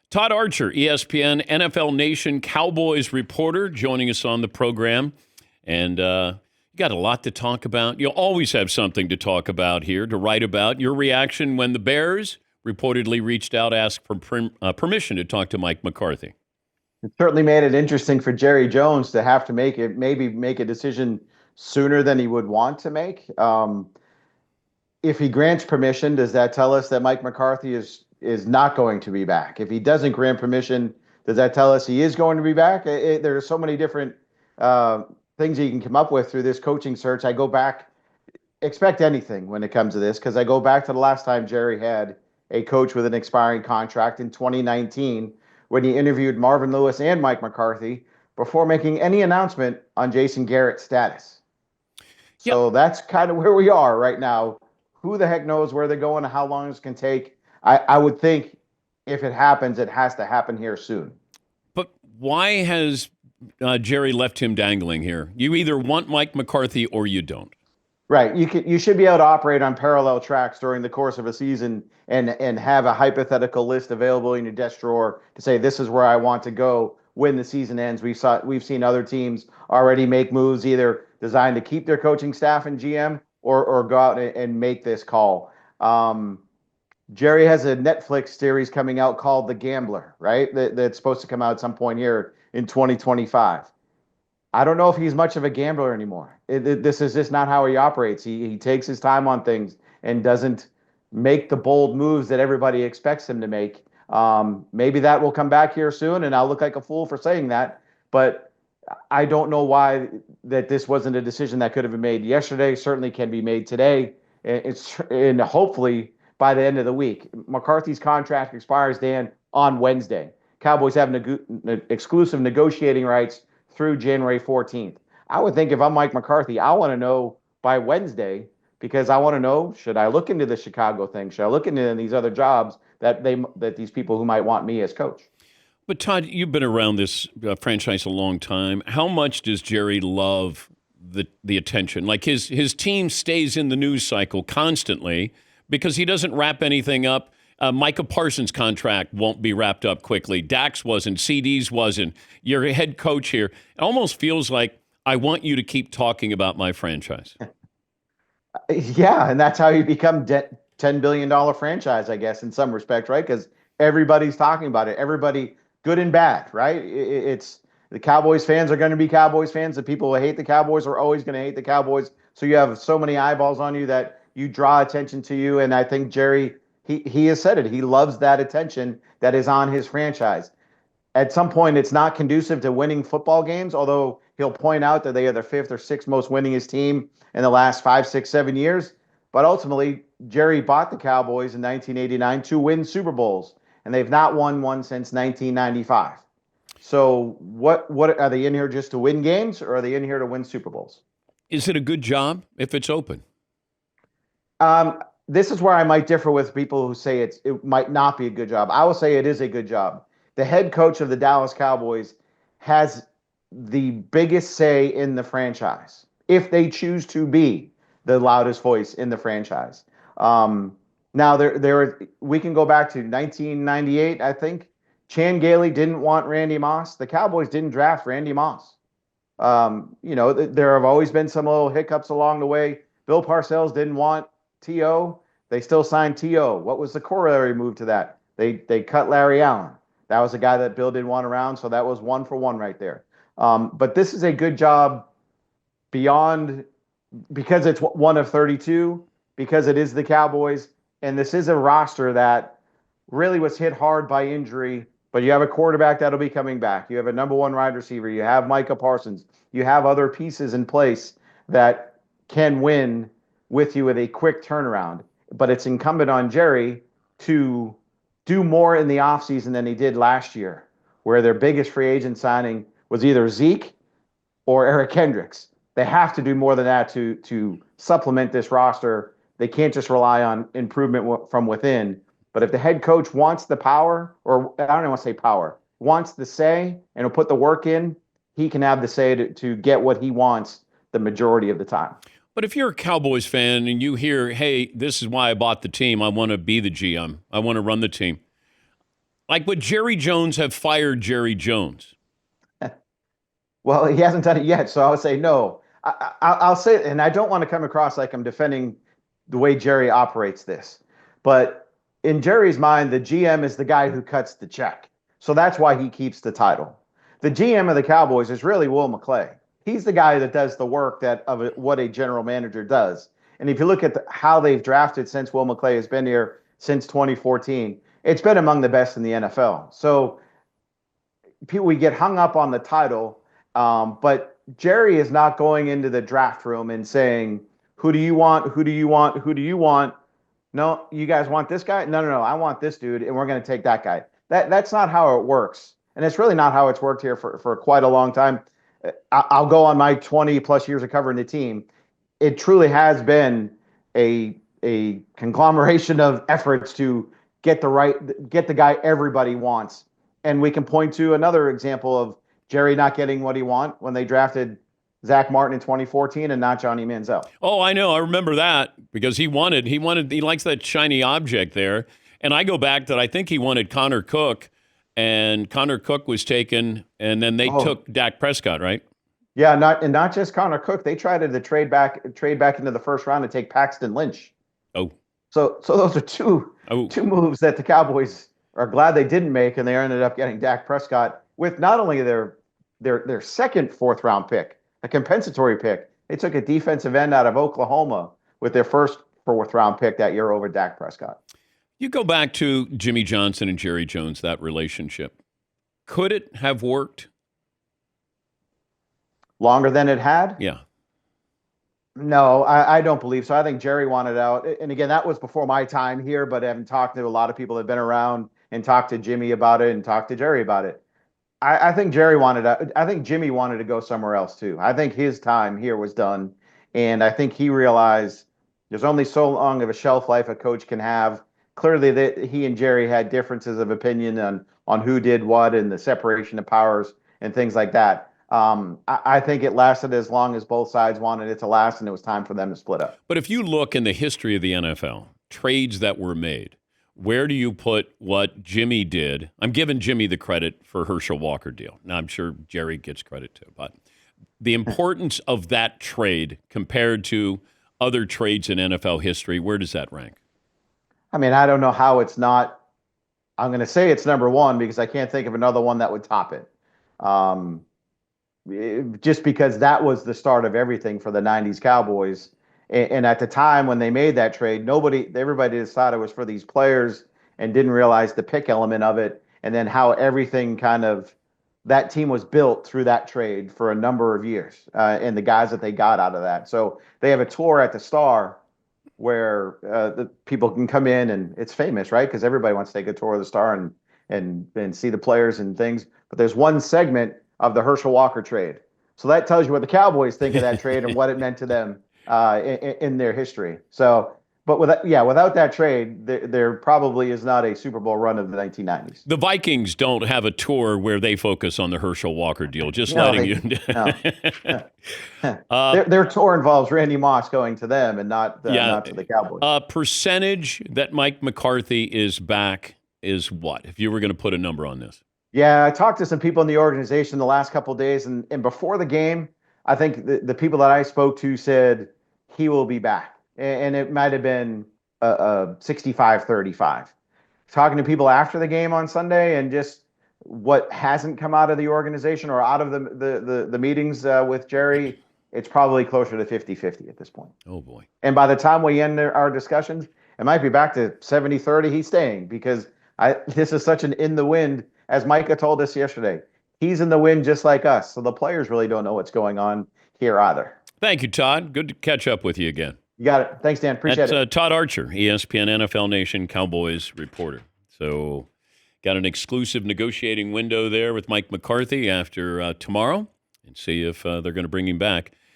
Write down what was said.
Todd Archer, ESPN, NFL Nation Cowboys reporter, joining us on the program. And you got a lot to talk about. You'll always have something to talk about here, to write about. Your reaction when the Bears reportedly reached out, asked for permission to talk to Mike McCarthy. It certainly made it interesting for Jerry Jones to have to maybe make a decision sooner than he would want to make. If he grants permission, does that tell us that Mike McCarthy is not going to be back? If he doesn't grant permission, does that tell us he is going to be back? There are so many different things you can come up with through this coaching search. I go back, expect anything when it comes to this, because I go back to the last time Jerry had a coach with an expiring contract in 2019 when he interviewed Marvin Lewis and Mike McCarthy before making any announcement on Jason Garrett's status. So that's kind of where we are right now. Who the heck knows where they're going and how long this can take? I would think if it happens, it has to happen here soon. But why has Jerry left him dangling here? You either want Mike McCarthy or you don't. Right. You should be able to operate on parallel tracks during the course of a season and have a hypothetical list available in your desk drawer to say, this is where I want to go when the season ends. We've seen other teams already make moves either designed to keep their coaching staff and GM or go out and make this call. Jerry has a Netflix series coming out called The Gambler, right? That's supposed to come out at some point here in 2025. I don't know if he's much of a gambler anymore. This is just not how he operates. He takes his time on things and doesn't make the bold moves that everybody expects him to make. Maybe that will come back here soon, and I'll look like a fool for saying that. But I don't know why that this wasn't a decision that could have been made yesterday. Certainly can be made today, and hopefully by the end of the week. McCarthy's contract expires, Dan, on Wednesday. Cowboys have exclusive negotiating rights through January 14th. I would think if I'm Mike McCarthy, I want to know by Wednesday, because I want to know, should I look into the Chicago thing? Should I look into these other jobs that these people who might want me as coach? But Todd, you've been around this franchise a long time. How much does Jerry love the attention? Like his team stays in the news cycle constantly because he doesn't wrap anything up. Micah Parsons' contract won't be wrapped up quickly. Dax wasn't. CD's wasn't. You're a head coach here. It almost feels like I want you to keep talking about my franchise. Yeah, and that's how you become $10 billion franchise, I guess, in some respect, right? Because everybody's talking about it. Everybody, good and bad, right? It's the Cowboys fans are going to be Cowboys fans. The people who hate the Cowboys are always going to hate the Cowboys. So you have so many eyeballs on you that you draw attention to you. And I think Jerry, he has said it. He loves that attention that is on his franchise. At some point, it's not conducive to winning football games, although he'll point out that they are the fifth or sixth most winningest team in the last 5, 6, 7 years. But ultimately, Jerry bought the Cowboys in 1989 to win Super Bowls, and they've not won one since 1995. So what are they in here just to win games, or are they in here to win Super Bowls? Is it a good job if it's open? This is where I might differ with people who say it might not be a good job. I will say it is a good job. The head coach of the Dallas Cowboys has the biggest say in the franchise if they choose to be the loudest voice in the franchise. Now, we can go back to 1998, I think. Chan Gailey didn't want Randy Moss. The Cowboys didn't draft Randy Moss. There have always been some little hiccups along the way. Bill Parcells didn't want T.O. They still signed T.O. What was the corollary move to that? They cut Larry Allen. That was a guy that Bill didn't want around, so that was 1 for 1 right there. But this is a good job beyond because it's one of 32, because it is the Cowboys, and this is a roster that really was hit hard by injury, but you have a quarterback that'll be coming back. You have a number one wide receiver. You have Micah Parsons. You have other pieces in place that can win with you with a quick turnaround. But it's incumbent on Jerry to do more in the offseason than he did last year, where their biggest free agent signing was either Zeke or Eric Kendricks. They have to do more than that to supplement this roster. They can't just rely on improvement from within. But if the head coach wants the power, or I don't even want to say power, wants the say and will put the work in, he can have the say to get what he wants the majority of the time. But if you're a Cowboys fan and you hear, hey, this is why I bought the team, I want to be the GM, I want to run the team, Like, would Jerry Jones have fired Jerry Jones? Well, he hasn't done it yet, so I would say no. I'll say, and I don't want to come across like I'm defending the way Jerry operates this, but in Jerry's mind, the GM is the guy who cuts the check, so that's why he keeps the title. The GM of the Cowboys is really Will McClay. He's the guy that does the work what a general manager does. And if you look at how they've drafted since Will McClay has been here since 2014, it's been among the best in the NFL. So we get hung up on the title, but Jerry is not going into the draft room and saying, "Who do you want? Who do you want? Who do you want? No, you guys want this guy? No, no, no. I want this dude, and we're going to take that guy." That's not how it works, and it's really not how it's worked here for quite a long time. I'll go on my 20 plus years of covering the team. It truly has been a conglomeration of efforts to get the guy everybody wants. And we can point to another example of Jerry not getting what he want when they drafted Zach Martin in 2014 and not Johnny Manziel. Oh, I know. I remember that because he likes that shiny object there. And I go back that I think he wanted Connor Cook, and Connor Cook was taken, and then they took Dak Prescott, right? Yeah, not just Connor Cook. They tried to trade back into the first round to take Paxton Lynch. Oh. So those are two moves that the Cowboys are glad they didn't make, and they ended up getting Dak Prescott with not only their second fourth round pick, a compensatory pick. They took a defensive end out of Oklahoma with their first fourth round pick that year over Dak Prescott. You go back to Jimmy Johnson and Jerry Jones, that relationship. Could it have worked? Longer than it had? Yeah. No, I don't believe so. I think Jerry wanted out. And again, that was before my time here, but I haven't talked to a lot of people that have been around and talked to Jimmy about it and talked to Jerry about it. I think Jerry wanted out. I think Jimmy wanted to go somewhere else too. I think his time here was done. And I think he realized there's only so long of a shelf life a coach can have. Clearly, that he and Jerry had differences of opinion on who did what and the separation of powers and things like that. I think it lasted as long as both sides wanted it to last, and it was time for them to split up. But if you look in the history of the NFL, trades that were made, where do you put what Jimmy did? I'm giving Jimmy the credit for Herschel Walker deal. Now, I'm sure Jerry gets credit too, but the importance of that trade compared to other trades in NFL history, where does that rank? I mean, I don't know how it's not. I'm going to say it's number one because I can't think of another one that would top it. Just because that was the start of everything for the 90s Cowboys. And at the time when they made that trade, everybody just thought it was for these players and didn't realize the pick element of it. And then how everything that team was built through that trade for a number of years and the guys that they got out of that. So they have a tour at the Star where the people can come in, and it's famous, right? Because everybody wants to take a tour of the Star and see the players and things. But there's one segment of the Herschel Walker trade. So that tells you what the Cowboys think of that trade and what it meant to them in their history. So, but without that trade, there probably is not a Super Bowl run of the 1990s. The Vikings don't have a tour where they focus on the Herschel Walker deal. Just letting you know. Their tour involves Randy Moss going to them and not to the Cowboys. Percentage that Mike McCarthy is back is what? If you were going to put a number on this. Yeah, I talked to some people in the organization the last couple of days, and before the game, I think the people that I spoke to said he will be back. And it might have been a 65-35. Talking to people after the game on Sunday and just what hasn't come out of the organization or out of the meetings with Jerry, it's probably closer to 50-50 at this point. Oh, boy. And by the time we end our discussions, it might be back to 70-30 he's staying because this is such an in the wind. As Micah told us yesterday, he's in the wind just like us. So the players really don't know what's going on here either. Thank you, Todd. Good to catch up with you again. You got it. Thanks, Dan. Appreciate it. Todd Archer, ESPN NFL Nation Cowboys reporter. So got an exclusive negotiating window there with Mike McCarthy after tomorrow and see if they're going to bring him back.